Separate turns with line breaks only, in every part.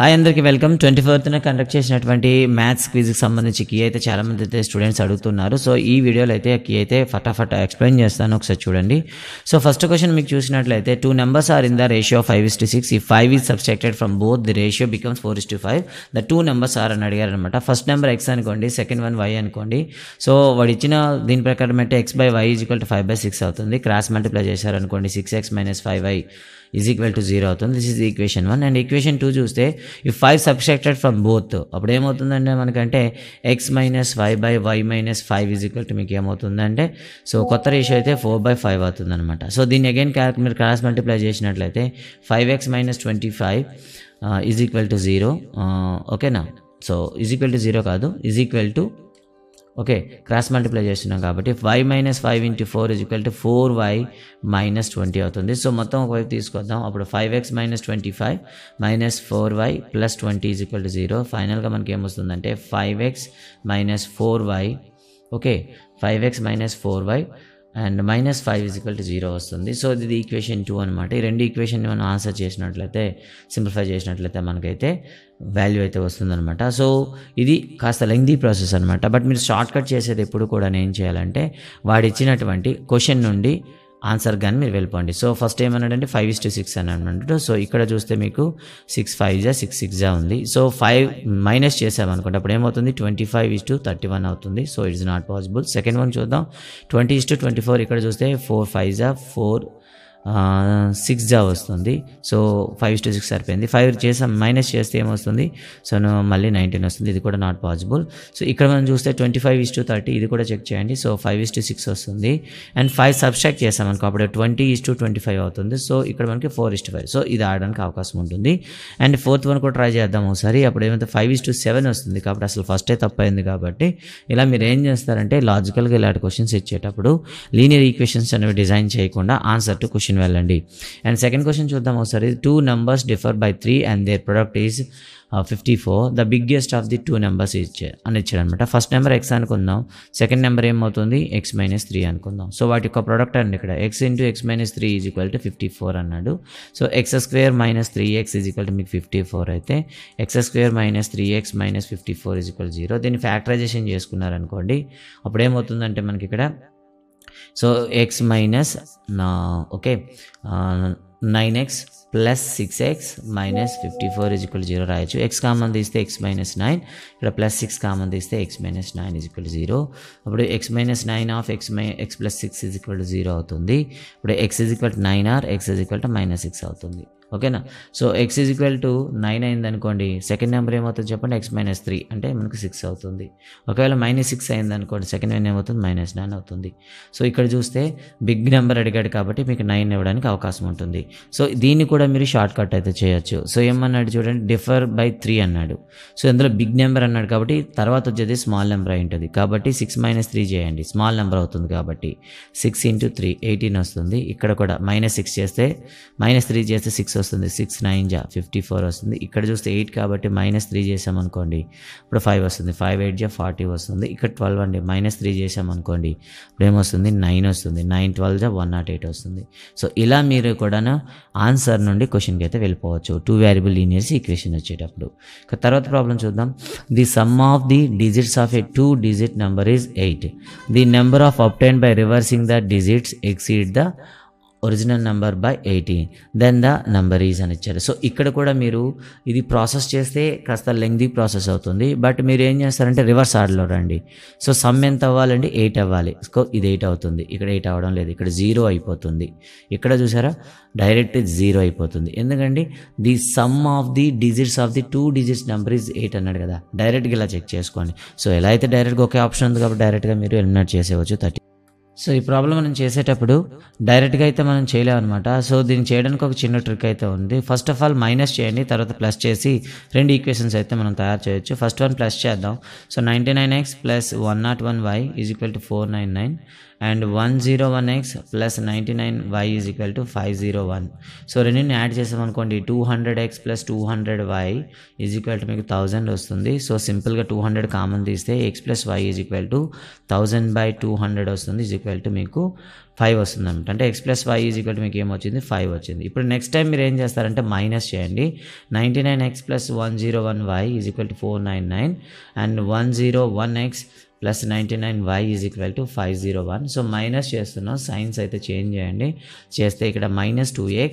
Hi అందరికీ welcome. 24th conduct చేసినటువంటి maths క్విజ్కి సంబంధించి కీ అయితే చాలామంది అయితే స్టూడెంట్స్ అడుగుతున్నారు. సో ఈ వీడియోలో అయితే కీ అయితే ఫటాఫట్ ఎక్స్ప్లెయిన్ చేస్తాను, ఒకసారి చూడండి. సో ఫస్ట్ క్వశ్చన్ మీకు చూసినట్లయితే 2 numbers are in the ratio of 5:6. If 5 is subtracted from both, the ratio becomes 4:5. The 2 numbers are అని అడిగారు అనమాట. ఫస్ట్ నెంబర్ ఎక్స్ అనుకోండి, సెకండ్ వన్ వై అనుకోండి. సో వాడు ఇచ్చిన దీని ప్రకారం అయితే x by y is equal to 5/6 అవుతుంది. క్రాస్ మల్టిప్లై చేశారనుకోండి 6x - 5y is equal to 0 అవుతుంది. This is equation 1. And equation 2 చూస్తే ఇఫ్ 5 సబ్స్ట్రాక్టెడ్ ఫ్రమ్ బోత్, అప్పుడు ఏమవుతుందంటే మనకంటే x - y by y - 5 is equal to మీకు ఏమవుతుందంటే సో కొత్త రేషియో అయితే 4/5 అవుతుంది అనమాట. సో దీన్ని అగైన్ మీరు క్రాస్ మల్టిప్లై చేసినట్లయితే 5x - 25 ఈజ్ ఈక్వల్ టు 0. ఓకేనా? సో ఈజ్ ఈక్వల్ టు 0 కాదు, is equal to okay cross multiply చేస్తున్నాం కాబట్టి 5 - 5 × 4 ఈజ్ ఈక్వల్ టు 4y - 20 అవుతుంది. సో మొత్తం ఒకవైపు తీసుకొద్దాం. అప్పుడు 5x - 25 - 4y + 20 is equal to 0. ఫైనల్గా మనకి ఏమొస్తుందంటే 5x - 4y okay 5x - 4y and -5 is equal to 0 వస్తుంది. సో ఇది ఈక్వేషన్ 2 అనమాట. ఈ రెండు ఈక్వేషన్ మనం ఆన్సర్ చేసినట్లయితే, సింప్లిఫై చేసినట్లయితే మనకైతే వాల్యూ అయితే వస్తుందన్నమాట. సో ఇది కాస్త లెంగ్దీ ప్రాసెస్ అనమాట. బట్ మీరు షార్ట్ కట్ చేసేది ఎప్పుడు కూడా ఏం చేయాలంటే వాడు ఇచ్చినటువంటి క్వశ్చన్ నుండి ఆన్సర్ కానీ మీరు వెళ్ళిపోండి. సో ఫస్ట్ ఏమన్నాడంటే 5:6 అని అన్నట్టు. సో ఇక్కడ చూస్తే మీకు 6 5 6 6 ఉంది. సో 5 మైనస్ చేసామనుకోండి, అప్పుడు ఏమవుతుంది 25:31 అవుతుంది. So it's not possible. Second one చూద్దాం. 20:24. ఇక్కడ చూస్తే 4 5 4 6 వస్తుంది. సో 5:6 సరిపోయింది. 5 చేసాం, మైనస్ చేస్తే ఏమొస్తుంది సో మళ్ళీ 19 వస్తుంది. ఇది కూడా నాట్ పాసిబుల్. సో ఇక్కడ మనం చూస్తే 25:30 ఇది కూడా చెక్ చేయండి. సో 5:6 వస్తుంది. అండ్ 5 సబ్స్ట్రాక్ట్ చేసాం అనుకో, అప్పుడు 20:25 అవుతుంది. సో ఇక్కడ మనకి 4:5. సో ఇది ఆడడానికి అవకాశం ఉంటుంది. అండ్ ఫోర్త్ వన్ కూడా ట్రై చేద్దాం ఒకసారి. అప్పుడు ఏమైతే 5:7 వస్తుంది. కాబట్టి అసలు ఫస్టే తప్పైంది. కాబట్టి ఇలా మీరు ఏం చేస్తారంటే లాజికల్గా ఇలాంటి క్వశ్చన్స్ ఇచ్చేటప్పుడు లీనియర్ ఈక్వేషన్స్ అనేవి డిజైన్ చేయకుండా ఆన్సర్ టు క్వశ్చన్ వెళ్ళండి. అండ్ సెకండ్ క్వశ్చన్ చూద్దాం ఒకసారి. 2 numbers differ by 3 and their product is 54. The biggest of the 2 numbers అని ఇచ్చాడు అనమాట. ఫస్ట్ నెంబర్ x అనుకుందాం, సెకండ్ నెంబర్ ఏమవుతుంది x - 3 అనుకుందాం. సో వాటి యొక్క ప్రొడక్ట్ అండి ఇక్కడ x × x - 3 is equal to 54 అన్నాడు. So x² - 3x is equal to మీకు 54 అయితే x² - 3x - 54 ఈజ్ ఈక్వల్ 0. దీన్ని ఫ్యాక్టరైజేషన్ చేసుకున్నారనుకోండి, అప్పుడు ఏమవుతుందంటే మనకి ఇక్కడ so x minus okay 9x + 6x - 54 is equal 0 రాయొచ్చు. x కామన్ తీస్తే x - 9, ఇక్కడ +6 కామన్ తీస్తే x - 9 ఈజ్ ఈక్వల్ 0. అప్పుడు x - 9 of x + 6 is equal 0 అవుతుంది. ఇప్పుడు x is equal 9 or x is equal -6 అవుతుంది. ఓకేనా? So x is equal to 9 అయింది అనుకోండి, సెకండ్ నెంబర్ ఏమవుతుంది చెప్పండి x - 3 అంటే మనకు 6 అవుతుంది. ఒకవేళ -6 అయింది అనుకోండి, సెకండ్ వన్ ఏమవుతుంది -9 అవుతుంది. సో ఇక్కడ చూస్తే బిగ్ నెంబర్ అడిగాడు కాబట్టి మీకు 9 ఇవ్వడానికి అవకాశం ఉంటుంది. సో దీన్ని కూడా మీరు షార్ట్ కట్ అయితే చేయొచ్చు. సో ఏమన్నాడు చూడండి, డిఫర్ బై 3 అన్నాడు. సో ఇందులో బిగ్ నెంబర్ అన్నాడు కాబట్టి తర్వాత వచ్చేది స్మాల్ నెంబర్ అయి ఉంటుంది. కాబట్టి 6 - 3 చేయండి, స్మాల్ నెంబర్ అవుతుంది కాబట్టి 6 × 3 18 వస్తుంది. ఇక్కడ కూడా -6 చేస్తే -3 చేస్తే 6 వస్తుంది. 6 9 54 వస్తుంది. ఇక్కడ చూస్తే 8 కాబట్టి -3 చేసామనుకోండి, ఇప్పుడు 5 వస్తుంది. 5 8 40 వస్తుంది. ఇక్కడ 12 అండి, -3 చేసామనుకోండి, ఇప్పుడు ఏమొస్తుంది 9 వస్తుంది. 9 12 108 వస్తుంది. సో ఇలా మీరు కూడా ఆన్సర్ నుండి క్వశ్చన్కి అయితే వెళ్ళిపోవచ్చు 2 వేరియబుల్ లీనియర్స్ ఈక్వేషన్ వచ్చేటప్పుడు. తర్వాత ప్రాబ్లం చూద్దాం. The sum of the digits of a 2 digit number is 8. The number of obtained by reversing the digits exceed the original number by 18 then the number is అని ఇచ్చారు. So ఇక్కడ కూడా మీరు ఇది process చేస్తే కాస్త లెంగ్దీ ప్రాసెస్ అవుతుంది. But మీరు ఏం చేస్తారంటే రివర్స్ ఆర్డర్లో రండి. సో సమ్ ఎంత అవ్వాలండి 8 అవ్వాలి. సో ఇది 8 అవుతుంది. ఇక్కడ 8 అవ్వడం లేదు, ఇక్కడ 0 అయిపోతుంది. ఇక్కడ చూసారా డైరెక్ట్ 0 అయిపోతుంది. ఎందుకండి the sum of the digits of the 2 digits number is 8 అన్నాడు కదా, డైరెక్ట్గా ఇలా చెక్ చేసుకోండి. సో ఎలా అయితే డైరెక్ట్గా ఒకే ఆప్షన్ ఉంది కాబట్టి డైరెక్ట్గా మీరు ఎలిమినేట్ చేసేవచ్చు 30. సో ఈ ప్రాబ్లం మనం చేసేటప్పుడు డైరెక్ట్గా అయితే మనం చేయలేమన్నమాట. సో దీన్ని చేయడానికి ఒక చిన్న ట్రిక్ అయితే ఉంది. ఫస్ట్ ఆఫ్ ఆల్ మైనస్ చేయండి, తర్వాత ప్లస్ చేసి 2 ఈక్వేషన్స్ అయితే మనం తయారు చేయొచ్చు. ఫస్ట్ వన్ ప్లస్ చేద్దాం. So 99x + 101y is equal to 499 and 101x plus 99y is equal to 501. So రెండింటిని యాడ్ చేసామనుకోండి 200x plus 200y is equal to మీకు 1000 వస్తుంది. సో సింపుల్గా 200 కామన్ తీస్తే x plus y is equal to 1000/200 వస్తుంది, is equal to మీకు 5 వస్తుంది అనమాట. అంటే x plus y is equal to మీకు ఏమొచ్చింది 5 వచ్చింది. ఇప్పుడు నెక్స్ట్ టైం మీరు ఏం చేస్తారంటే మైనస్ చేయండి. 99x plus 101y is equal to 499 and 101x plus 99y is equal to 501. So minus చేస్తున్నాం, సైన్స్ అయితే చేంజ్ చేయండి. చేస్తే ఇక్కడ -2x,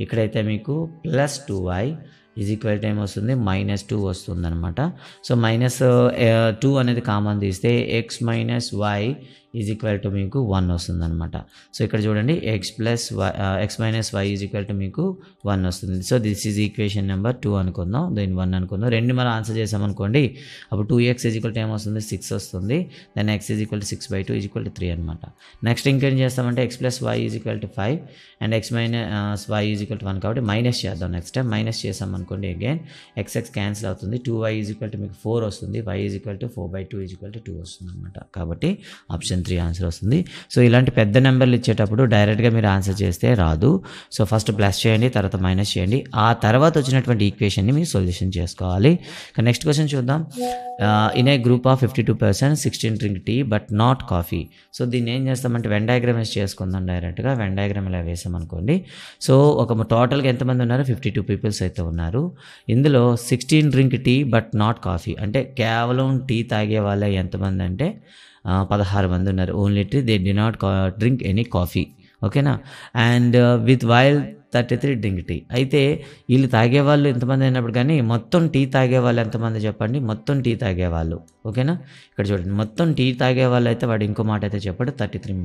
ఇక్కడైతే మీకు +2y ఈజ్ ఈక్వల్ టు ఏమొస్తుంది -2 వస్తుంది అనమాట. సో -2 అనేది కామన్ తీస్తే x minus y is equal to మీకు 1 వస్తుంది అనమాట. సో ఇక్కడ చూడండి x minus y is equal to మీకు 1 వస్తుంది. So this is equation number 2 అనుకుందాం, దీని 1 అనుకుందాం. రెండు మనం ఆన్సర్ చేసామనుకోండి అప్పుడు 2x ఈజ్ ఈక్వల్ టు ఏమొస్తుంది 6 వస్తుంది. Then x is equal to 6/2 is equal to 3 అనమాట. నెక్స్ట్ ఇంకేం చేస్తామంటే x plus y is equal to 5 and x minus y is equal to 1 కాబట్టి మైనస్ చేద్దాం. నెక్స్ట్ టైం మైనస్ చేసామనుకోండి అగైన్ x క్యాన్సిల్ అవుతుంది. 2y is equal to మీకు 4 వస్తుంది, y is equal to 4/2 is equal to 2 వస్తుంది అనమాట. కాబట్టి option 3 answer వస్తుంది. సో ఇలాంటి పెద్ద నెంబర్లు ఇచ్చేటప్పుడు డైరెక్ట్గా మీరు ఆన్సర్ చేస్తే రాదు. సో ఫస్ట్ ప్లస్ చేయండి, తర్వాత మైనస్ చేయండి, ఆ తర్వాత వచ్చినటువంటి ఈక్వేషన్ని మీరు సొల్యూషన్ చేసుకోవాలి. నెక్స్ట్ క్వశ్చన్ చూద్దాం. In a group of 52 persons 16 drink tea but not coffee. So దీన్ని ఏం చేస్తామంటే వెన్ డయాగ్రామ్ చేసుకుందాం. డైరెక్ట్గా వెన్ డయాగ్రామ్ ఇలా వేసామనుకోండి. సో ఒక టోటల్గా ఎంతమంది ఉన్నారు 52 పీపుల్స్ అయితే ఉన్నారు. ఇందులో 16 drink tea but not coffee అంటే కేవలం టీ తాగే వాళ్ళే ఎంతమంది అంటే 16 మంది ఉన్నారు. Only tea, they did not drink any coffee. ఓకేనా. And with while 33 drink tea. అయితే వీళ్ళు తాగేవాళ్ళు ఎంతమంది అయినప్పుడు కానీ మొత్తం టీ తాగేవాళ్ళు ఎంతమంది చెప్పండి, మొత్తం టీ తాగేవాళ్ళు. ఓకేనా. ఇక్కడ చూడండి మొత్తం టీ తాగేవాళ్ళు అయితే వాడు ఇంకో మాట అయితే చెప్పాడు 33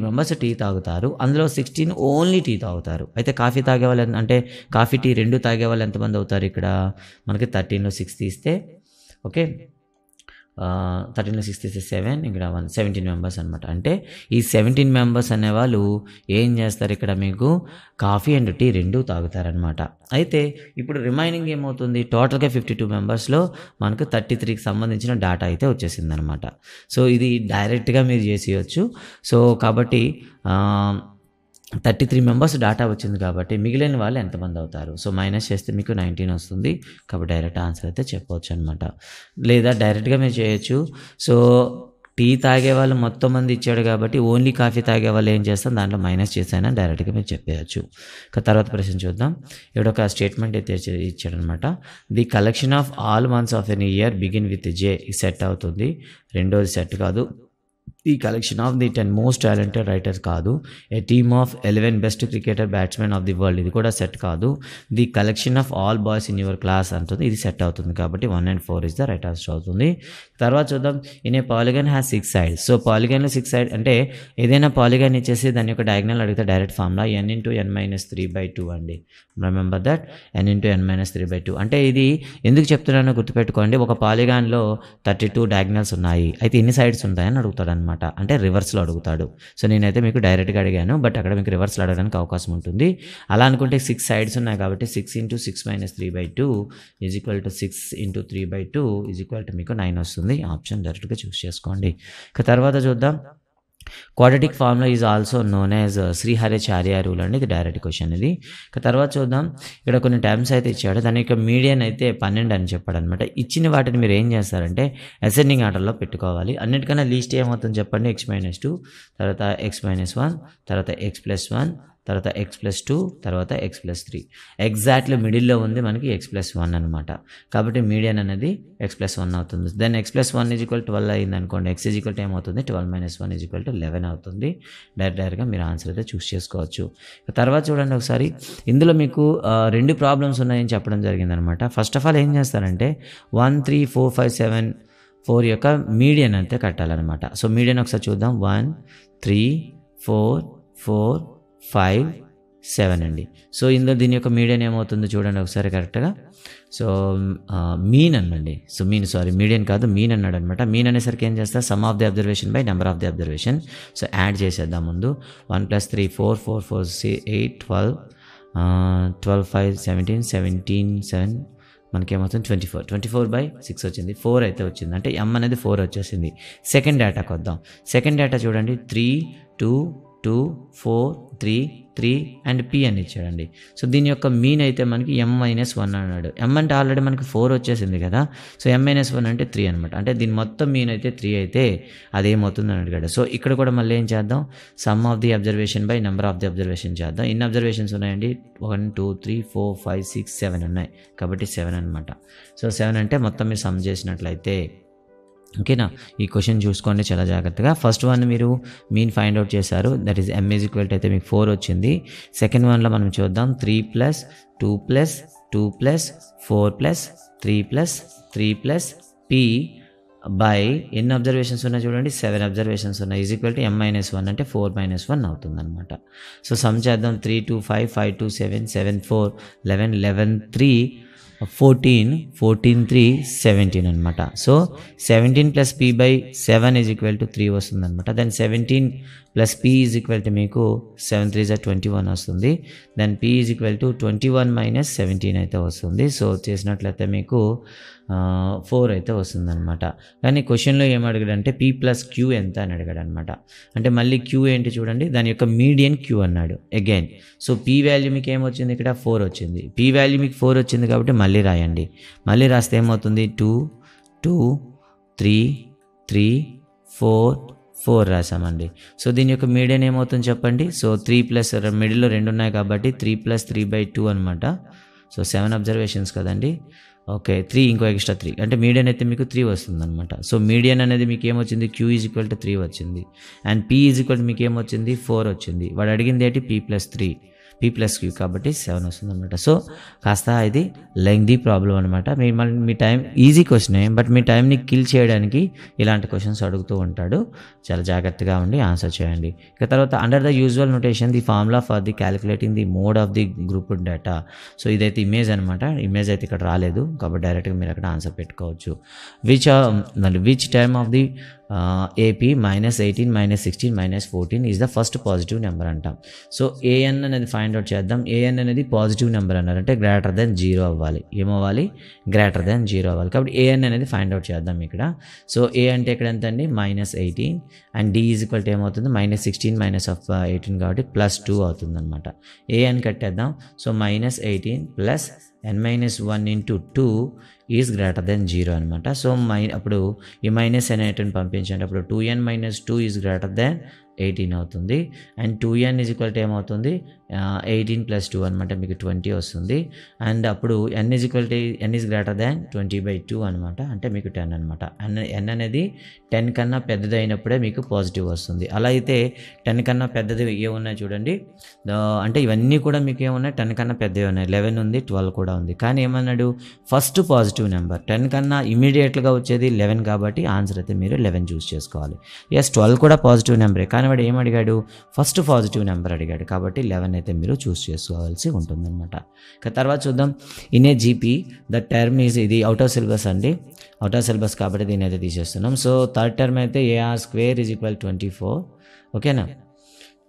మెంబర్స్ టీ తాగుతారు. అందులో 16 ఓన్లీ టీ తాగుతారు. అయితే కాఫీ తాగేవాళ్ళు అంటే కాఫీ టీ రెండు తాగేవాళ్ళు ఎంతమంది అవుతారు, ఇక్కడ మనకి 13లో 6 తీస్తే ఓకే 13లో 6 తీస్తే 7, ఇక్కడ 17 మెంబర్స్ అనమాట. అంటే ఈ 17 మెంబర్స్ అనేవాళ్ళు ఏం చేస్తారు, ఇక్కడ మీకు కాఫీ అండ్ టీ రెండు తాగుతారనమాట. అయితే ఇప్పుడు రిమైనింగ్ ఏమవుతుంది, టోటల్గా 52 మెంబర్స్లో మనకు 33కి సంబంధించిన డేటా అయితే వచ్చేసింది అనమాట. సో ఇది డైరెక్ట్గా మీరు చేసేయచ్చు. సో కాబట్టి 33 మెంబర్స్ డేటా వచ్చింది కాబట్టి మిగిలిన వాళ్ళు ఎంతమంది అవుతారు. సో మైనస్ చేస్తే మీకు 19 వస్తుంది. కాబట్టి డైరెక్ట్ ఆన్సర్ అయితే చెప్పవచ్చు అనమాట. లేదా డైరెక్ట్గా మీరు చేయొచ్చు. సో టీ తాగే వాళ్ళు మొత్తం మంది ఇచ్చాడు కాబట్టి ఓన్లీ కాఫీ తాగే వాళ్ళు ఏం చేస్తాం, దాంట్లో మైనస్ చేసైనా డైరెక్ట్గా మీరు చెప్పేయచ్చు. తర్వాత ప్రశ్న చూద్దాం. ఇక్కడ ఒక స్టేట్మెంట్ అయితే ఇచ్చాడనమాట. The collection of all months of an year begin with J set అవుతుంది. రెండోది సెట్ కాదు. The collection of the 10 most talented writers కాదు. A team of 11 best cricketer batsmen of the world, ఇది కూడా సెట్ కాదు. The collection of all boys in your class అంటుంది, ఇది set అవుతుంది. కాబట్టి 1 and 4 is the right answer అవుతుంది. తర్వాత చూద్దాం. In a polygon has 6 sides. So పాలిగన్లో 6 sides అంటే ఏదైనా పాలిగన్ ఇచ్చేసి దాని యొక్క డయాగ్నల్ అడిగితే direct formula n into n minus 3/2 అండి. Remember that n into n minus 3/2. అంటే ఇది ఎందుకు చెప్తున్నానో గుర్తుపెట్టుకోండి. ఒక పాలిగాన్లో 32 డయాగ్నల్స్ ఉన్నాయి, అయితే ఎన్ని సైడ్స్ ఉంటాయని అడుగుతాడు అనమాట. అంటే రివర్స్లో అడుగుతాడు. సో నేనైతే మీకు డైరెక్ట్గా అడిగాను, బట్ అక్కడ మీకు రివర్స్లో అడగడానికి అవకాశం ఉంటుంది. అలా అనుకుంటే 6 sides ఉన్నాయి కాబట్టి 6 into 6 minus 3/2 is equal to 6 into 3/2 is equal to మీకు 9 వస్తుంది. ఆప్షన్ డైరెక్ట్గా చూస్ చేసుకోండి. ఇక తర్వాత చూద్దాం. Quadratic formula is also known as Sridharacharya rule అండి. ఇది డైరెక్ట్ క్వశ్చన్ ఇది. ఇక తర్వాత చూద్దాం. ఇక్కడ కొన్ని టర్మ్స్ అయితే ఇచ్చాడు, దాని యొక్క మీడియన్ అయితే 12 అని చెప్పాడు అనమాట. ఇచ్చిన వాటిని మీరు ఏం చేస్తారంటే అసెండింగ్ ఆర్డర్లో పెట్టుకోవాలి. అన్నిటికన్నా లీస్ట్ ఏమవుతుంది చెప్పండి, x-2, తర్వాత x-1, తర్వాత x+1, తర్వాత x+2, తర్వాత x+3. ఎగ్జాక్ట్లీ మిడిల్లో ఉంది మనకి x+1 అనమాట. కాబట్టి మీడియన్ అనేది x+1 అవుతుంది. దెన్ x+1 ఈజ్ ఈక్వల్ 12 అయింది అనుకోండి. x ఈజ్ ఈక్వల్ టు ఏమవుతుంది 12 - 1 ఈజ్ ఈక్వల్ టు 11 అవుతుంది. డైరెక్ట్గా మీరు ఆన్సర్ అయితే చూస్ చేసుకోవచ్చు. తర్వాత చూడండి ఒకసారి. ఇందులో మీకు 2 ప్రాబ్లమ్స్ ఉన్నాయని చెప్పడం జరిగిందనమాట. ఫస్ట్ ఆఫ్ ఆల్ ఏం చేస్తారంటే 1, 3, 4, 5, 7, 4 యొక్క మీడియన్ అంతే కట్టాలన్నమాట. సో మీడియన్ ఒకసారి చూద్దాం. 1, 3, 4, 4, 5, 7 అండి. సో ఇందులో దీని యొక్క మీడియన్ ఏమవుతుందో చూడండి ఒకసారి కరెక్ట్గా. సో మీన్ అనండి. సో మీడియన్ కాదు, మీన్ అన్నాడు అనమాట. మీన్ అనేసరికి ఏం చేస్తా, some of the observation by number of the observation. So add చేసేద్దాం ముందు. 1 + 3 4, 4 4 8 12, 12 5 17, 17 7 మనకేమవుతుంది 24/6 వచ్చింది, 4 అయితే వచ్చింది, అంటే m అనేది 4 వచ్చేసింది. సెకండ్ డేటాకి వద్దాం. సెకండ్ డేటా చూడండి 3, 2, 2, 4, 3, 3 అండ్ p అని ఇచ్చాడండి. సో దీని యొక్క మీన్ అయితే మనకి m-1 అన్నాడు. m అంటే ఆల్రెడీ మనకి 4 వచ్చేసింది కదా, సో m-1 అంటే 3 అనమాట. అంటే దీని మొత్తం మీన్ అయితే 3 అయితే అదేమవుతుంది అని అడిగాడు. సో ఇక్కడ కూడా మళ్ళీ ఏం చేద్దాం, some of the observation by number of the observation చేద్దాం. ఎన్ని అబ్జర్వేషన్స్ ఉన్నాయండి, 1, 2, 3, 4, 5, 6, 7 ఉన్నాయి కాబట్టి 7 అనమాట. సో 7 అంటే మొత్తం మీరు సమ్ చేసినట్లయితే ఓకేనా. ఈ క్వశ్చన్ చూసుకోండి చాలా జాగ్రత్తగా. ఫస్ట్ వన్ మీరు మీన్ ఫైండ్ అవుట్ చేశారు, దట్ ఈస్ m = అయితే మీకు 4 వచ్చింది. సెకండ్ వన్లో మనం చూద్దాం 3 + 2 + 2 + 4 + 3 + 3 + p బై ఎన్ని అబ్జర్వేషన్స్ ఉన్నాయి చూడండి, 7 అబ్జర్వేషన్స్ ఉన్నాయి, = m-1 అంటే 4-1 అవుతుంది అనమాట. సో సమ్ చేద్దాం 3, 2, 5, 5, 2, 7, 7, 4, 11, 11, 3, 14, 14, 3, 17 అనమాట. సో 17 + p/7 = 3 వస్తుంది అనమాట. దెన్ 17 + p మీకు 7 3 21 వస్తుంది. దెన్ p = 21 - 17 అయితే వస్తుంది. సో చేసినట్లయితే మీకు 4 అయితే వస్తుంది అనమాట. కానీ క్వశ్చన్లో ఏం అడిగాడంటే p + q ఎంత అని అడిగాడు అనమాట. అంటే మళ్ళీ q ఏంటి చూడండి, దాని యొక్క మీడియన్ q అన్నాడు అగైన్. సో p వాల్యూ మీకు ఏమొచ్చింది, ఇక్కడ 4 వచ్చింది. p వాల్యూ మీకు 4 వచ్చింది కాబట్టి మళ్ళీ రాయండి. మళ్ళీ రాస్తే ఏమవుతుంది, 2, 2, 3, 3, 4, 4 రాసామండి. సో దీని యొక్క మీడియన్ ఏమవుతుంది చెప్పండి. సో 3 ప్లస్ మిడిల్లో 2 ఉన్నాయి కాబట్టి 3 + 3/2 అనమాట. సో 7 అబ్జర్వేషన్స్ కదండి. ఓకే 3 ఇంకో ఎక్స్ట్రా 3 అంటే మీడియన్ అయితే మీకు 3 వస్తుంది అనమాట. సో మీడియన్ అనేది మీకు ఏమొచ్చింది, q = 3 వచ్చింది అండ్ p = మీకు ఏమొచ్చింది 4 వచ్చింది. వాడు అడిగింది ఏంటి p + 3, p + q కాబట్టి 7 వస్తుంది అనమాట. సో కాస్త ఇది లెంగ్దీ ప్రాబ్లం అనమాట. మీ టైం ఈజీ క్వశ్చనే, బట్ మీ టైంని కిల్ చేయడానికి ఇలాంటి క్వశ్చన్స్ అడుగుతూ ఉంటాడు. చాలా జాగ్రత్తగా ఉండి ఆన్సర్ చేయండి. ఇక తర్వాత under the usual notation the formula for the calculating the mode of the grouped data. So ఇదైతే ఇమేజ్ అనమాట, ఇమేజ్ అయితే ఇక్కడ రాలేదు కాబట్టి డైరెక్ట్గా మీరు అక్కడ ఆన్సర్ పెట్టుకోవచ్చు. Which time of the AP -18 -16 -14 is the first positive number అంటాం. సో an అనేది ఫైండ్ అవుట్ చేద్దాం. an అనేది పాజిటివ్ నెంబర్ అన్నారు అంటే >0 అవ్వాలి. ఏమవ్వాలి, >0 అవ్వాలి. కాబట్టి an అనేది ఫైండ్ అవుట్ చేద్దాం ఇక్కడ. సో a అంటే ఇక్కడ ఎంత అండి, -18 అండ్ d = ఏమవుతుంది, -16 - 18 కాబట్టి +2 అవుతుంది అనమాట. a అని కట్టేద్దాం. సో -18 + n-1 × 2 ఈజ్ >0 అనమాట. సో అప్పుడు ఈ మైనస్ అనేటిని పంపించండి. అప్పుడు 2n - 2 ఈజ్ >18 అవుతుంది. అండ్ 2n = ఏమవుతుంది, 18 + 2 అనమాట, మీకు 20 వస్తుంది. అండ్ అప్పుడు n ఈజ్ >20/2 అనమాట, అంటే మీకు 10 అనమాట. n అనేది 10 కన్నా పెద్దది అయినప్పుడే మీకు పాజిటివ్ వస్తుంది. అలా అయితే 10 కన్నా పెద్దది ఏమున్నాయి చూడండి, అంటే ఇవన్నీ కూడా మీకు ఏమున్నాయి, 10 కన్నా పెద్దవి ఉన్నాయి, 11 ఉంది, 12 కూడా ఉంది. కానీ ఏమన్నాడు, ఫస్ట్ పాజిటివ్ నెంబర్ 10 కన్నా ఇమీడియట్గా వచ్చేది 11 కాబట్టి ఆన్సర్ అయితే మీరు 11 చూస్ చేసుకోవాలి. ఎస్ 12 కూడా పాజిటివ్ నెంబరే, కానీ వాడు ఏం అడిగాడు, ఫస్ట్ పాజిటివ్ నెంబర్ అడిగాడు కాబట్టి 11 అయితే మీరు చూస్ చేసుకోవాల్సి ఉంటుందన్నమాట. ఇక తర్వాత చూద్దాం. In A GP the term is, ఇది అవుట్ ఆఫ్ సిలబస్ అండి, అవుట్ ఆఫ్ సిలబస్ కాబట్టి దీన్ని అయితే తీసేస్తున్నాం. సో థర్డ్ టర్మ్ అయితే AR² = 24. ఓకేనా.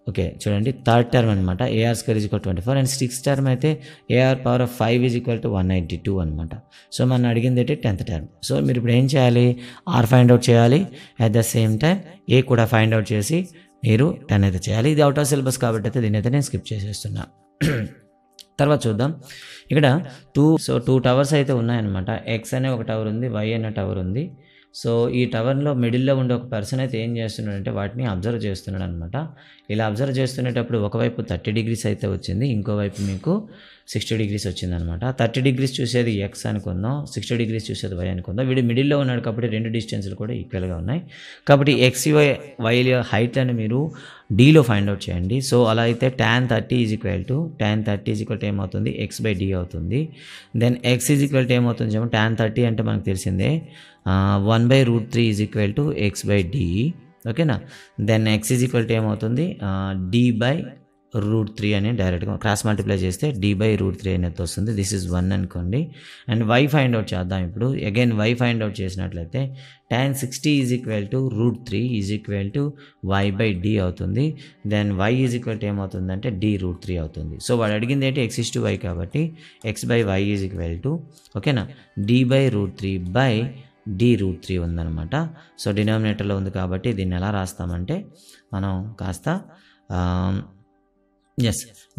ఓకే చూడండి, థర్డ్ టర్మ్ అనమాట AR² = 24 అండ్ సిక్స్త్ టర్మ్ అయితే AR⁵ = 192 అనమాట. సో మనం అడిగింది అయితే 10th టర్మ్. సో మీరు ఇప్పుడు ఏం చేయాలి, R ఫైండ్ అవుట్ చేయాలి, at the same time A కూడా ఫైండ్ అవుట్ చేసి మీరు 10 అయితే చేయాలి. ఇది అవుట్ ఆఫ్ సిలబస్ కాబట్టి అయితే దీని అయితే నేను స్కిప్ చేసేస్తున్నా. తర్వాత చూద్దాం. ఇక్కడ 2 టవర్స్ అయితే ఉన్నాయన్నమాట. X అనే ఒక టవర్ ఉంది, Y అనే టవర్ ఉంది. సో ఈ టవర్లో మిడిల్లో ఉండే ఒక పర్సన్ అయితే ఏం చేస్తున్నాడంటే వాటిని అబ్జర్వ్ చేస్తున్నాడు అనమాట. ఇలా అబ్జర్వ్ చేస్తునేటప్పుడు ఒకవైపు 30 degrees అయితే వచ్చింది, ఇంకోవైపు మీకు 60 degrees వచ్చిందనమాట. 30 degrees చూసేది X అనుకుందాం, 60 degrees చూసేది Y అనుకుందాం. వీడు మిడిల్లో ఉన్నాడు కాబట్టి రెండు డిస్టెన్స్లు కూడా ఈక్వల్గా ఉన్నాయి. కాబట్టి XY హైట్ అని మీరు డీలో ఫైండ్ అవుట్ చేయండి. సో అలా అయితే tan 30 ఏమవుతుంది, x/d అవుతుంది. దెన్ x ఏమవుతుంది చెప్పండి, tan 30 అంటే మనకు తెలిసిందే 1/√3 x/d. ఓకేనా. దెన్ x ఏమవుతుంది, d/√3 √3 అని డైరెక్ట్గా క్రాస్ మల్టిప్లై చేస్తే d/√3 అనేది వస్తుంది. దిస్ ఈజ్ 1 అనుకోండి. అండ్ y ఫైండ్ అవుట్ చేద్దాం. ఇప్పుడు అగైన్ y ఫైండ్ అవుట్ చేసినట్లయితే tan 60 √3 y/d అవుతుంది. దెన్ y ఏమవుతుందంటే d√3 అవుతుంది. సో వాడు అడిగింది ఏంటి x/y కాబట్టి x/y ఓకేనా d/√3/d√3 ఉందన్నమాట. సో డినామినేటర్లో ఉంది కాబట్టి దీన్ని ఎలా రాస్తామంటే మనం కాస్త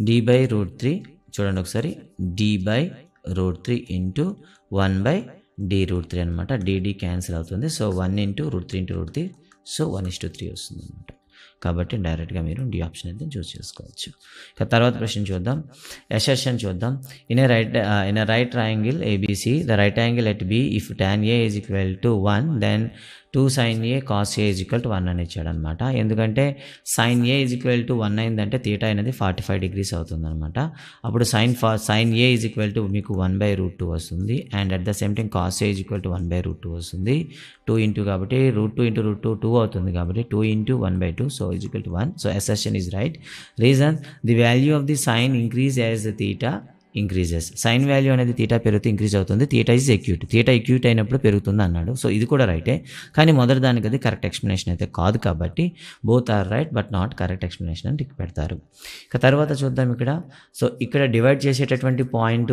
d/√3 చూడండి ఒకసారి d/√3 ఇంటూ 1/d√3 అనమాట. dd క్యాన్సిల్ అవుతుంది. సో 1 × √3 సో 1:3 వస్తుంది అనమాట. కాబట్టి డైరెక్ట్గా మీరు డి ఆప్షన్ అయితే చూస్ చేసుకోవచ్చు. ఇక తర్వాత ప్రశ్న చూద్దాం. అసర్షన్ చూద్దాం. In a right triangle ABC the right angle at B if tan A = 1 then 2 sin A cos A = 1 అని ఇచ్చాడు అనమాట. ఎందుకంటే sin A = 1 అయిందంటే తీటా అనేది 45 degrees అవుతుంది అనమాట. అప్పుడు sin A మీకు 1/√2 వస్తుంది. And at the same time cos A = 1/√2 వస్తుంది. 2 ఇంటూ కాబట్టి √2 × √2 2 అవుతుంది కాబట్టి 2 × 1/2 so = 1. So assertion is right. Reason the value of the sine increase as the theta increases. Sine value అనేది తీటా పెరిగితే ఇంక్రీజ్ అవుతుంది. Theta is acute. Theta acute అయినప్పుడు పెరుగుతుంది అన్నాడు. సో ఇది కూడా రైటే, కానీ మొదటి దానికి అది కరెక్ట్ ఎక్స్ప్లెనేషన్ అయితే కాదు కాబట్టి both are right but not correct explanation అని టిక్ పెడతారు. ఇక తర్వాత చూద్దాం ఇక్కడ. సో ఇక్కడ డివైడ్ చేసేటటువంటి పాయింట్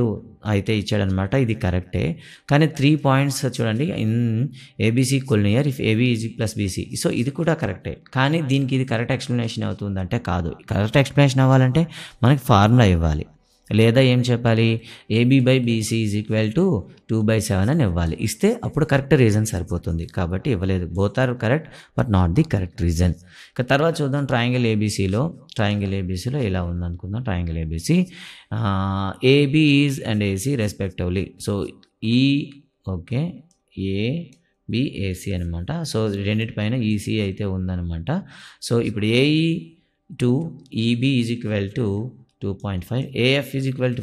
అయితే ఇచ్చాడనమాట. ఇది కరెక్టే, కానీ 3 పాయింట్స్ చూడండి. In ABC collinear if AB is plus BC. So ఇది కూడా కరెక్టే, కానీ దీనికి ఇది కరెక్ట్ ఎక్స్ప్లెనేషన్ అవుతుందంటే కాదు. కరెక్ట్ ఎక్స్ప్లెనేషన్ అవ్వాలంటే మనకి ఫార్ములా ఇవ్వాలి, లేదా ఏం చెప్పాలి AB/BC = 2/7 అని ఇవ్వాలి. ఇస్తే అప్పుడు కరెక్ట్ రీజన్ సరిపోతుంది. కాబట్టి ఇవ్వలేదు. Both are correct but not the correct reason. ఇక తర్వాత చూద్దాం. ట్రయాంగిల్ ఏబీసీలో ఇలా ఉందనుకుందాం. Triangle ABC AB and AC respectively. So okay ABAC అనమాట. సో రెండింటిపైన EC అయితే ఉందన్నమాట. సో ఇప్పుడు AE to EB = 2.5 AF =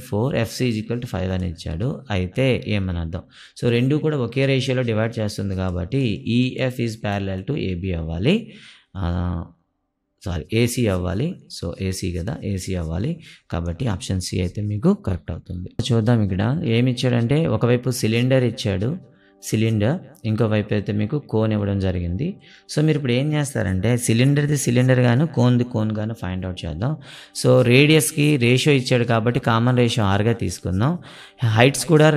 4 FC = 5 అని ఇచ్చాడు. అయితే ఏమని అర్థం? సో రెండు కూడా ఒకే రేషియోలో డివైడ్ చేస్తుంది కాబట్టి EF is parallel to AB అవ్వాలి. AC అవ్వాలి. సో AC కదా, AC అవ్వాలి. కాబట్టి ఆప్షన్ C అయితే మీకు కరెక్ట్ అవుతుంది. చూద్దాం. ఇక్కడ ఏమి ఇచ్చాడంటే ఒకవైపు సిలిండర్ ఇచ్చాడు, ఇంకోవైపు అయితే మీకు కోన్ ఇవ్వడం జరిగింది. సో మీరు ఇప్పుడు ఏం చేస్తారంటే సిలిండర్ గాను కోన్ గాను ఫైండ్ అవుట్ చేద్దాం. సో రేడియస్కి రేషియో ఇచ్చాడు కాబట్టి కామన్ రేషియో 6గా తీసుకుందాం. హైట్స్ కూడా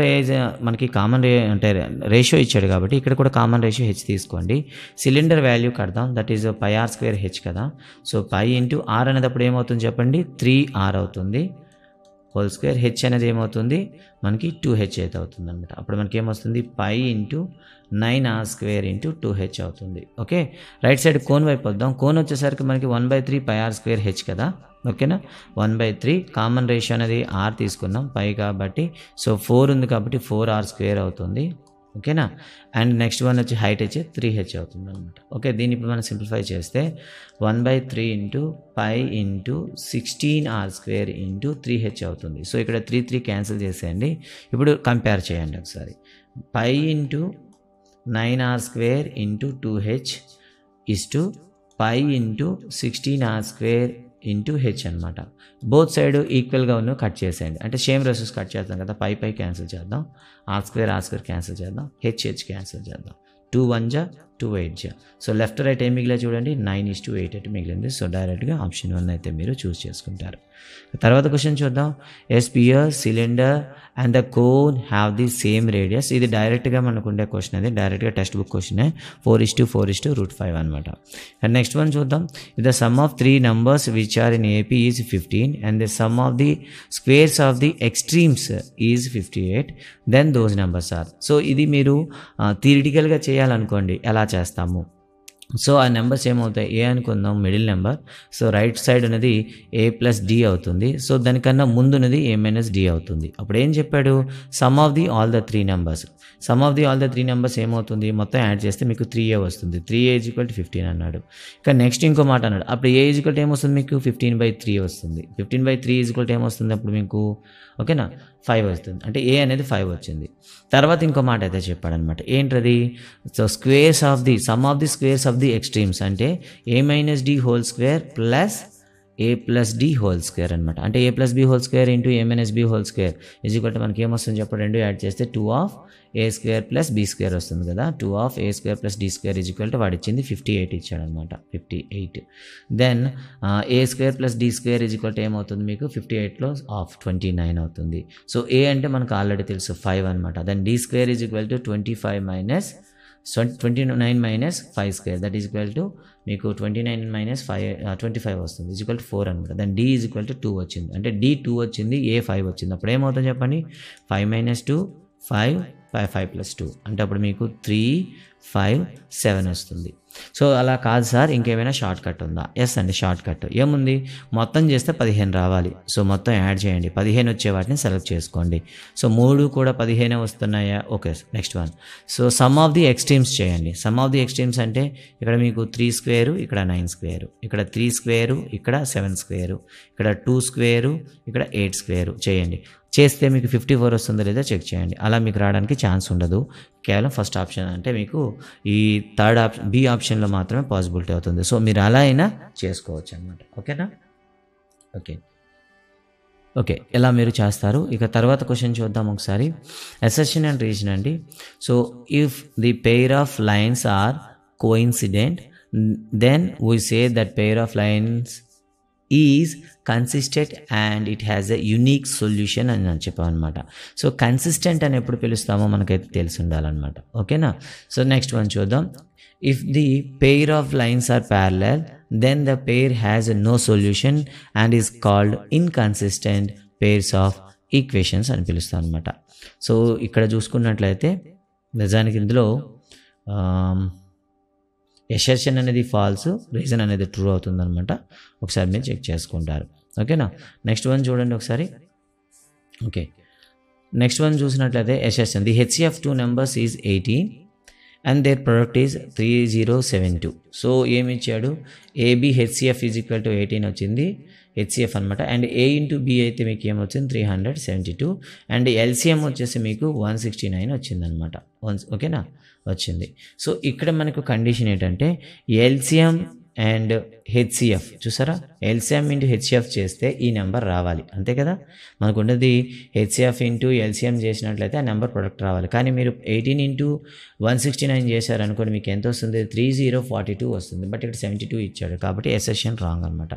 మనకి కామన్ అంటే రేషియో ఇచ్చాడు కాబట్టి ఇక్కడ కూడా కామన్ రేషియో H తీసుకోండి. సిలిండర్ వాల్యూ కడదాం. దట్ ఈజ్ πr² కదా. సో π × r అనేటప్పుడు ఏమవుతుంది చెప్పండి, 3r అవుతుంది. Whole square. H అనేది ఏమవుతుంది మనకి 2H అయితే అవుతుంది అనమాట. అప్పుడు మనకి ఏమొస్తుంది π × 9r² × 2H అవుతుంది. ఓకే, రైట్ సైడ్ కోన్ వైపు వద్దాం. కోన్ వచ్చేసరికి మనకి 1/3 πr² కదా. ఓకేనా, 1/3 కామన్ రేషియో అనేది r తీసుకున్నాం π కాబట్టి. సో 4 ఉంది కాబట్టి 4r² అవుతుంది. ఓకేనా, అండ్ నెక్స్ట్ వన్ వచ్చి హైట్ వచ్చి 3H అవుతుంది అనమాట. ఓకే, దీన్ని ఇప్పుడు మనం సింప్లిఫై చేస్తే 1/3 × π × 16r² × 3H అవుతుంది. సో ఇక్కడ 3 క్యాన్సిల్ చేసేయండి. ఇప్పుడు కంపేర్ చేయండి ఒకసారి. π × 9r² × 2H π × 16r² × H అనమాట. బోత్ సైడ్ ఈక్వల్గా ఉన్న కట్ చేసేయండి. అంటే సేమ్ రేషియోస్ కట్ చేద్దాం కదా. π క్యాన్సిల్ చేద్దాం, r² క్యాన్సిల్ చేద్దాం, H క్యాన్సిల్ చేద్దాం. 2 1 జా 2 8 జా. సో లెఫ్ట్ రైట్ ఏం మిగిలిన చూడండి, 9:8 అయితే మిగిలింది. సో డైరెక్ట్గా ఆప్షన్ 1 అయితే మీరు చూస్ చేసుకుంటారు. తర్వాత క్వశ్చన్ చూద్దాం. Sphere, cylinder and the cone have the same radius. ఇది డైరెక్ట్గా మనకు ఉండే క్వశ్చన్, అది డైరెక్ట్గా టెక్స్ట్ బుక్ క్వశ్చన్. 4:4:5 అనమాట. అండ్ నెక్స్ట్ వన్ చూద్దాం. The sum of 3 numbers which are in AP is 15 and the sum of the squares of the extremes is 58 then those numbers are. So ఇది మీరు థియరిటికల్గా చేయాలనుకోండి ఎలా చేస్తాము. So ఆ numbers ఏమవుతాయి, ఏ అనుకుందాం middle number. So right side అనేది A+D అవుతుంది. So దానికన్నా ముందున్నది A-D అవుతుంది. అప్పుడు ఏం చెప్పాడు, some of the all the 3 numbers. Some of the all the 3 numbers ఏమవుతుంది, మొత్తం యాడ్ చేస్తే మీకు 3A వస్తుంది. 3A = 15 అన్నాడు. ఇక నెక్స్ట్ ఇంకో మాట అన్నాడు. అప్పుడు A = ఏమొస్తుంది మీకు 15/3 వస్తుంది. 15/3 = ఏమొస్తుంది అప్పుడు మీకు, ఓకేనా, 5 వస్తుంది. అంటే A అనేది 5 వచ్చింది. తర్వాత ఇంకో మాట అయితే చెప్పాడనమాట. ఏంటది, so sum of the squares of the extremes అంటే A - D² + a plus d whole square అనమాట. అంటే a plus b whole square into a minus b whole square is equal to మనకి ఏమొస్తుంది చెప్పండి, రెండు యాడ్ చేస్తే 2 of a square plus b square వస్తుంది కదా. 2 of a square plus D square is equal to వాడు ఇచ్చింది 58 ఇచ్చాడనమాట, 58. Then A square plus D square is equal to ఏమవుతుంది మీకు 58లో ఆఫ్ 29 అవుతుంది. సో ఏ అంటే మనకు ఆల్రెడీ తెలుసు 5 అనమాట. Then D square is equal to 29 minus 5 square that is equal to మీకు 29 మైనస్ 25 వస్తుంది, ఈజ్ ఈక్వల్ టు 4 అనమాట. Then D is equal to 2 వచ్చింది, అంటే డి 2 వచ్చింది, ఏ 5 వచ్చింది. అప్పుడు ఏమవుతుంది చెప్పండి, 5 మైనస్ 2 5 5 ప్లస్ 2 అంటే అప్పుడు మీకు 3 5 7 వస్తుంది. సో అలా కాదు సార్ ఇంకేమైనా షార్ట్ కట్ ఉందా? ఎస్ అండి, షార్ట్ కట్ ఏముంది, మొత్తం చేస్తే 15 రావాలి. సో మొత్తం యాడ్ చేయండి, 15 వచ్చే వాటిని సెలెక్ట్ చేసుకోండి. సో 3 కూడా 15 వస్తున్నాయా? Okay, next one. So sum of the extremes చేయండి. సమ్ ఆఫ్ ది ఎక్స్ట్రీమ్స్ అంటే ఇక్కడ మీకు 3 స్క్వేరు, ఇక్కడ 9 స్క్వేరు, ఇక్కడ 3 స్క్వేరు, ఇక్కడ 7 స్క్వేరు, ఇక్కడ 2 స్క్వేరు, ఇక్కడ 8 స్క్వేరు చేయండి. చేస్తే మీకు 54 వస్తుందో లేదో చెక్ చేయండి. అలా మీకు రావడానికి ఛాన్స్ ఉండదు. కేవలం ఫస్ట్ ఆప్షన్ అంటే మీకు ఈ థర్డ్ ఆప్షన్ బి ఆప్షన్లో మాత్రమే పాసిబిలిటీ అవుతుంది. సో మీరు అలా అయినా చేసుకోవచ్చు అనమాట. ఓకేనా? ఓకే, ఇలా మీరు చేస్తారు. ఇక తర్వాత క్వశ్చన్ చూద్దాం ఒకసారి. అసర్షన్ అండ్ రీజన్ అండి. So if the pair of lines are coincident then we say that pair of lines is consistent and it has a unique solution అని నేను చెప్పాను అనమాట. సో కన్సిస్టెంట్ అని ఎప్పుడు పిలుస్తామో మనకైతే తెలిసి ఉండాలన్నమాట. ఓకేనా? సో నెక్స్ట్ వన్ చూద్దాం. If the pair of lines are parallel then the pair has no solution and is called inconsistent pairs of equations అని పిలుస్తాం అనమాట. సో ఇక్కడ చూసుకున్నట్లయితే నిజానికి ఇందులో ఎసర్షన్ అనేది ఫాల్స్, రీజన్ అనేది ట్రూ అవుతుందన్నమాట. ఒకసారి మీరు చెక్ చేసుకుంటారు. ఓకేనా? నెక్స్ట్ వన్ చూడండి ఒకసారి. ఓకే, నెక్స్ట్ వన్ చూసినట్లయితే assertion the HCF 2 numbers is 18 and their product is 3072. So ఏమి ఇచ్చాడు, A B HCF is equal to 18 వచ్చింది హెచ్సిఎఫ్ అనమాట. అండ్ ఏ ఇంటూ బి అయితే మీకు ఏమొచ్చింది 372 అండ్ ఎల్సిఎం వచ్చేసి మీకు 169 వచ్చిందనమాట. ఓకేనా, వచ్చింది. సో ఇక్కడ మనకు కండిషన్ ఏంటంటే ఎల్సిఎం అండ్ హెచ్సిఎఫ్ చూసారా, ఎల్సిఎం ఇంటూ హెచ్సిఎఫ్ చేస్తే ఈ నెంబర్ రావాలి, అంతే కదా. మనకు ఉండేది హెచ్సిఎఫ్ ఇంటూ ఎల్సిఎం చేసినట్లయితే ఆ నెంబర్ ప్రొడక్ట్ రావాలి. కానీ మీరు 18 ఇంటూ 169 చేశారనుకోండి, మీకు ఎంత వస్తుంది 3042 వస్తుంది. బట్ ఇక్కడ 72 ఇచ్చాడు కాబట్టి ఎసర్షన్ రాంగ్ అనమాట.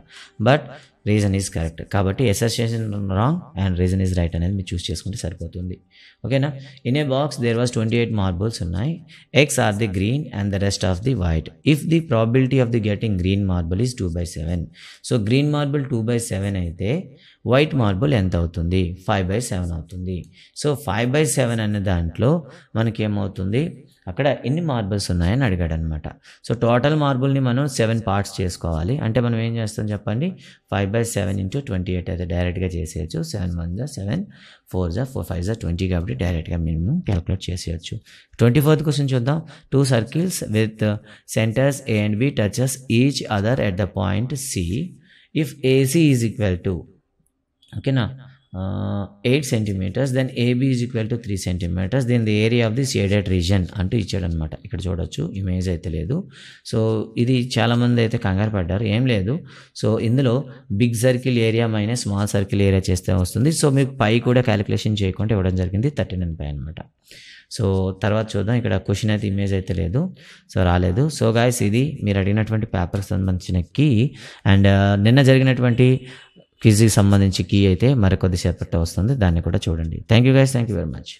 But reason is correct. కాబట్టి assertion wrong and reason is right అనేది మీరు చూస్ చేసుకుంటే సరిపోతుంది. ఓకేనా? In a box there was 28 marbles ఉన్నాయి. X are the green and the rest of the white. If the probability of the getting green marble is 2/7. So green marble 2/7 అయితే white marble ఎంత అవుతుంది? 5/7 అవుతుంది. So 5/7 అనే దాంట్లో మనకి ఏమవుతుంది, అక్కడ ఎన్ని మార్బుల్స్ ఉన్నాయని అడిగాడు అనమాట. సో టోటల్ మార్బుల్ని మనం 7 పార్ట్స్ చేసుకోవాలి. అంటే మనం ఏం చేస్తాం చెప్పండి, 5/7 ఇంటూ 28 అయితే డైరెక్ట్గా చేసేయచ్చు. 7 1 = 7, 4 = 4, 5 = 20 కాబట్టి డైరెక్ట్గా మేము క్యాలిక్యులేట్ చేసేయచ్చు. 24th క్వశ్చన్ చూద్దాం. 2 circles with centres A and B touches each other at the point C. If AC is equal to ఓకేనా 8 centimeters, then AB is equal to 3 centimeters, then the area of the shaded region అంటూ ఇచ్చాడు అనమాట. ఇక్కడ చూడొచ్చు, image అయితే లేదు. So ఇది చాలామంది అయితే కంగారు పడ్డారు, ఏం లేదు. సో ఇందులో big circle area minus small circle area చేస్తే వస్తుంది. సో మీకు పై కూడా క్యాలిక్యులేషన్ చేయకుండా ఇవ్వడం జరిగింది 39 పై అనమాట. సో తర్వాత చూద్దాం. ఇక్కడ క్వశ్చన్ అయితే ఇమేజ్ అయితే లేదు, సో రాలేదు. సో గాయస్ ఇది మీరు అడిగినటువంటి పేపర్కి సంబంధించిన కీ. అండ్ నిన్న జరిగినటువంటి క్విజ్కి సంబంధించి కీ అయితే మరికొద్దిసేపట్లో వస్తుంది, దాన్ని కూడా చూడండి. Thank you guys, thank you very much.